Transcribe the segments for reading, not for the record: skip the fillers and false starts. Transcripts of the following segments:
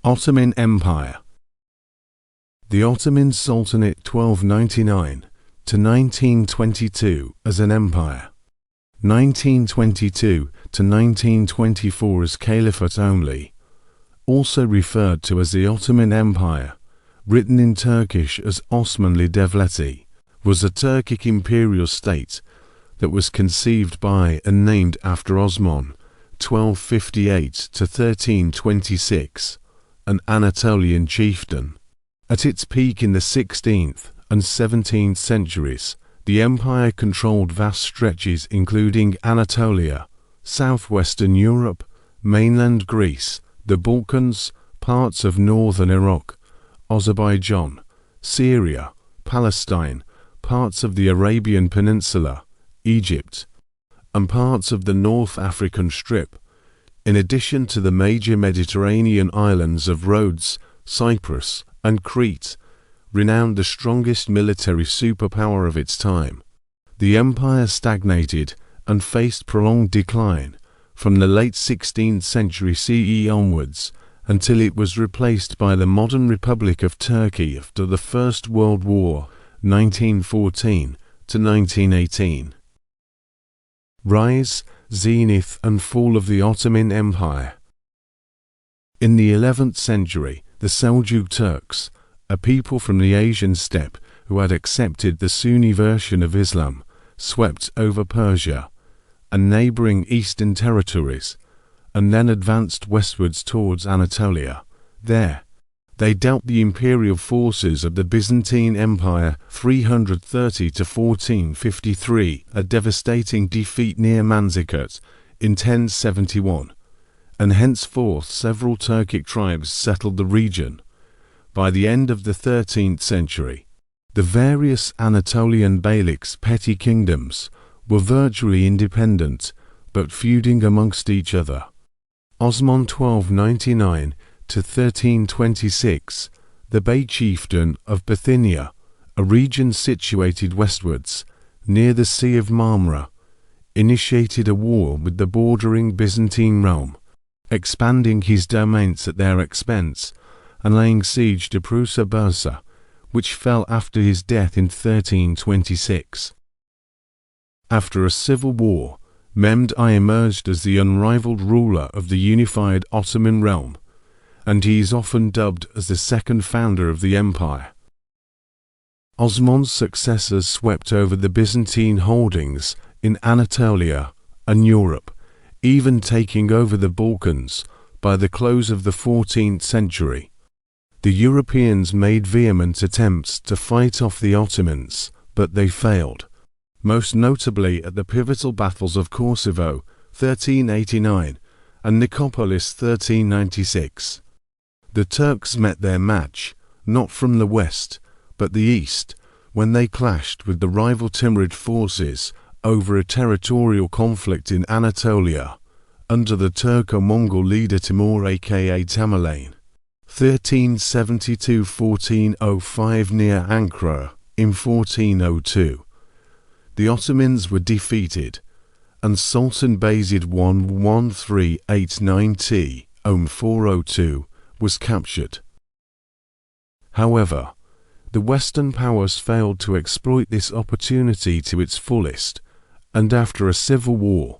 Ottoman Empire. The Ottoman Sultanate 1299 to 1922 as an empire. 1922 to 1924 as Caliphate only. Also referred to as the Ottoman Empire, written in Turkish as Osmanlı Devleti, was a Turkic imperial state that was conceived by and named after Osman, 1258 to 1326, an Anatolian chieftain. At its peak in the 16th and 17th centuries, the empire controlled vast stretches including Anatolia, southwestern Europe, mainland Greece, the Balkans, parts of northern Iraq, Azerbaijan, Syria, Palestine, parts of the Arabian Peninsula, Egypt, and parts of the North African Strip, in addition to the major Mediterranean islands of Rhodes, Cyprus, and Crete, renowned the strongest military superpower of its time. The empire stagnated and faced prolonged decline from the late 16th century CE onwards until it was replaced by the modern Republic of Turkey after the First World War, 1914 to 1918. Rise, zenith, and fall of the Ottoman Empire. In the 11th century, the Seljuk Turks, a people from the Asian steppe who had accepted the Sunni version of Islam, swept over Persia and neighboring eastern territories, and then advanced westwards towards Anatolia. There, they dealt the imperial forces of the Byzantine Empire 330 to 1453 a devastating defeat near Manzikert in 1071, and henceforth several Turkic tribes settled the region. By the end of the 13th century, the various Anatolian beyliks, petty kingdoms, were virtually independent, but feuding amongst each other. Osman 1299 to 1326, the Bey chieftain of Bithynia, a region situated westwards, near the Sea of Marmara, initiated a war with the bordering Byzantine realm, expanding his domains at their expense and laying siege to Prusa, which fell after his death in 1326. After a civil war, Mehmed I emerged as the unrivaled ruler of the unified Ottoman realm, and he is often dubbed as the second founder of the empire. Osman's successors swept over the Byzantine holdings in Anatolia and Europe, even taking over the Balkans by the close of the 14th century. The Europeans made vehement attempts to fight off the Ottomans, but they failed, most notably at the pivotal battles of Kosovo 1389 and Nicopolis 1396. The Turks met their match, not from the west, but the east, when they clashed with the rival Timurid forces over a territorial conflict in Anatolia, under the Turco-Mongol leader Timur aka Tamerlane. 1372–1405 near Ankara, in 1402. The Ottomans were defeated, and Sultan Bayezid 1389 402 was captured. However, the Western powers failed to exploit this opportunity to its fullest, and after a civil war,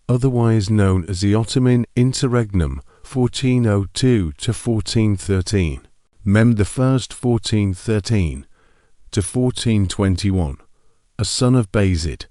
otherwise known as the Ottoman Interregnum 1402 to 1413, Mehmed I 1413 to 1421, a son of Bayezid,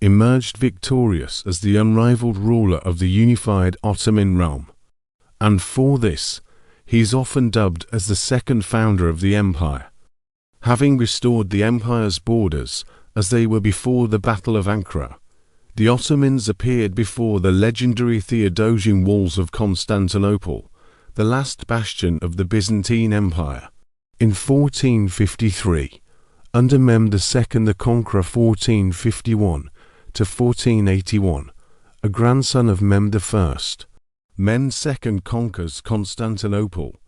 emerged victorious as the unrivaled ruler of the unified Ottoman realm, and for this, he is often dubbed as the second founder of the empire. Having restored the empire's borders as they were before the Battle of Ankara, the Ottomans appeared before the legendary Theodosian walls of Constantinople, the last bastion of the Byzantine Empire. In 1453, under Mehmed II the Conqueror 1451 to 1481, a grandson of Mehmed I, Mehmed II conquers Constantinople.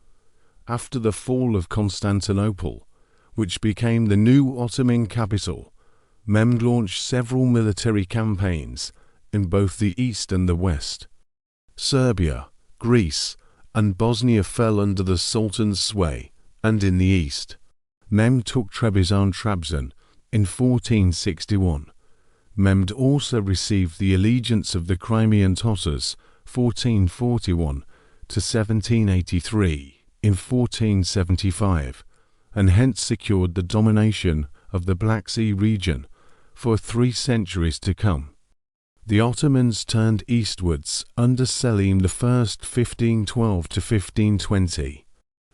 After the fall of Constantinople, which became the new Ottoman capital, Mehmed launched several military campaigns in both the east and the west. Serbia, Greece, and Bosnia fell under the Sultan's sway, and in the east, Mehmed took Trebizond in 1461. Mehmed also received the allegiance of the Crimean Tatars 1441 to 1783 in 1475, and hence secured the domination of the Black Sea region for 3 centuries to come. The Ottomans turned eastwards under Selim I 1512 to 1520.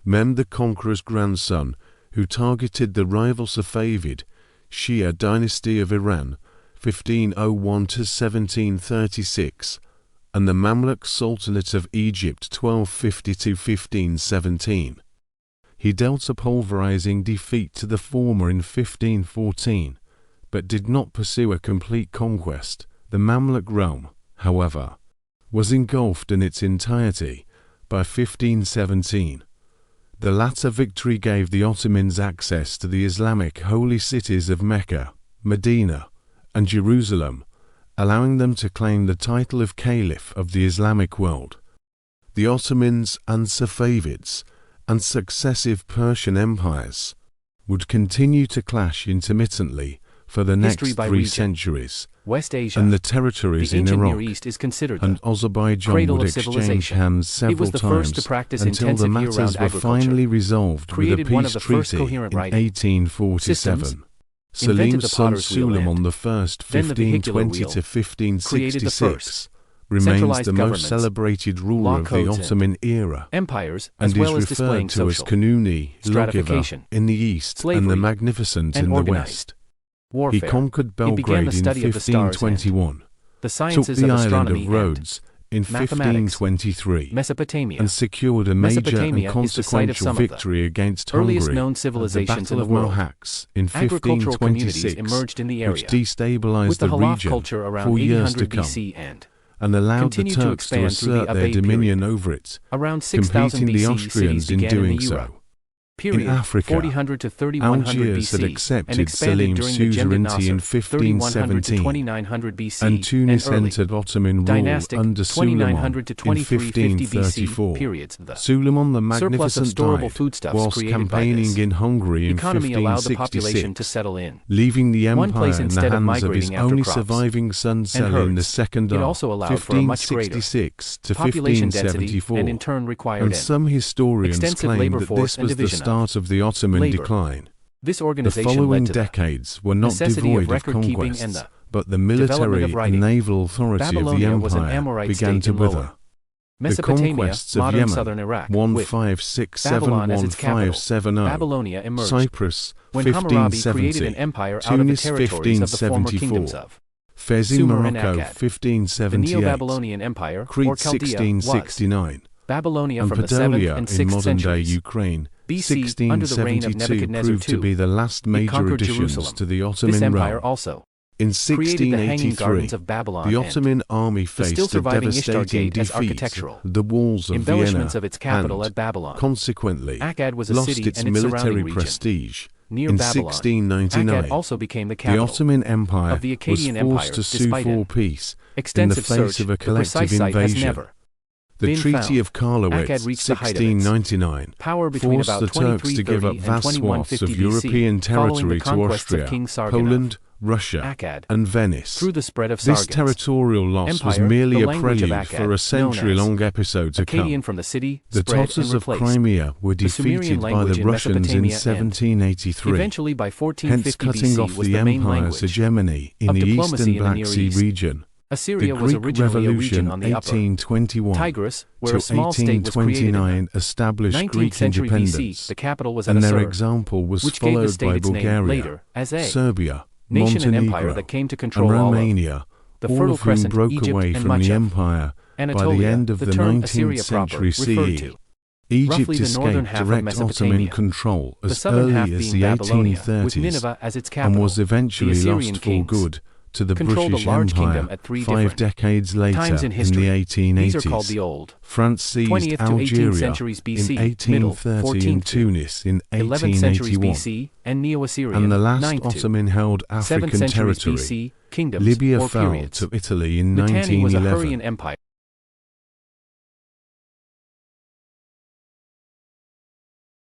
Mehmed the Conqueror's grandson, who targeted the rival Safavid Shia dynasty of Iran 1501 to 1736, and the Mamluk Sultanate of Egypt 1250 to 1517. He dealt a pulverizing defeat to the former in 1514, but did not pursue a complete conquest. The Mamluk realm, however, was engulfed in its entirety by 1517. The latter victory gave the Ottomans access to the Islamic holy cities of Mecca, Medina, and Jerusalem, allowing them to claim the title of Caliph of the Islamic world. The Ottomans and Safavids and successive Persian empires would continue to clash intermittently for the next 3 centuries, West Asia, and the territories in Iraq Near East is considered and Azerbaijan would exchange hands several times until the matters were finally resolved with a peace treaty in 1847. Selim's son Suleiman I 1520 to 1566 remains the most celebrated ruler of the Ottoman era, empires, and is referred to as Kanuni Logeva in the east and the Magnificent in the west. Warfare. He conquered Belgrade in 1521, took the island of Rhodes in 1523, Mesopotamia, and secured a major and consequential victory against Hungary at the Battle of Mohacs in 1526, which destabilized the region for years to come, and allowed the Turks to assert their dominion over it, competing the Austrians in doing so. In Africa, Algiers had accepted Selim's suzerainty in 1517, and Tunis entered Ottoman rule under Suleiman in 1534. Suleiman the Magnificent died whilst campaigning in Hungary in 1566, leaving the empire in the hands of his only surviving son Selim II of 1566 to 1574, and some historians claim that this was the start of the Ottoman decline. The following decades were not devoid of conquests, but the military and naval authority of the empire began to wither. The conquests of Yemen, 1567-1570, Cyprus, 1570, Tunis, 1574, Fez in Morocco, 1578, Crete, 1669, and Podolia in modern-day Ukraine, 1672 proved to be the last major additions to the Ottoman realm. In 1683, the Ottoman army faced a devastating defeat. The walls of Vienna and, consequently, lost its military prestige. In 1699, the Ottoman Empire was forced to sue for peace in the face of a collective invasion. The Treaty of Karlowitz, 1699, forced the Turks to give up vast swaths of European territory to Austria, Poland, Russia, and Venice. This territorial loss was merely a prelude for a century-long episode to come. The Tatars of Crimea were defeated by the Russians in 1783, hence cutting off the empire's hegemony in the eastern Black Sea region. The Greek Revolution 1821 to 1829 established Greek independence, and their example was followed by Bulgaria, Serbia, Montenegro, and Romania, all of whom broke away from the empire by the end of the 19th century CE. Egypt escaped direct Ottoman control as early as the 1830s and was eventually lost for good to the British Empire 5 decades later in the 1880s. France seized Algeria in 1830 and Tunis in 1881, and the last Ottoman-held African territory, Libya, fell to Italy in 1911.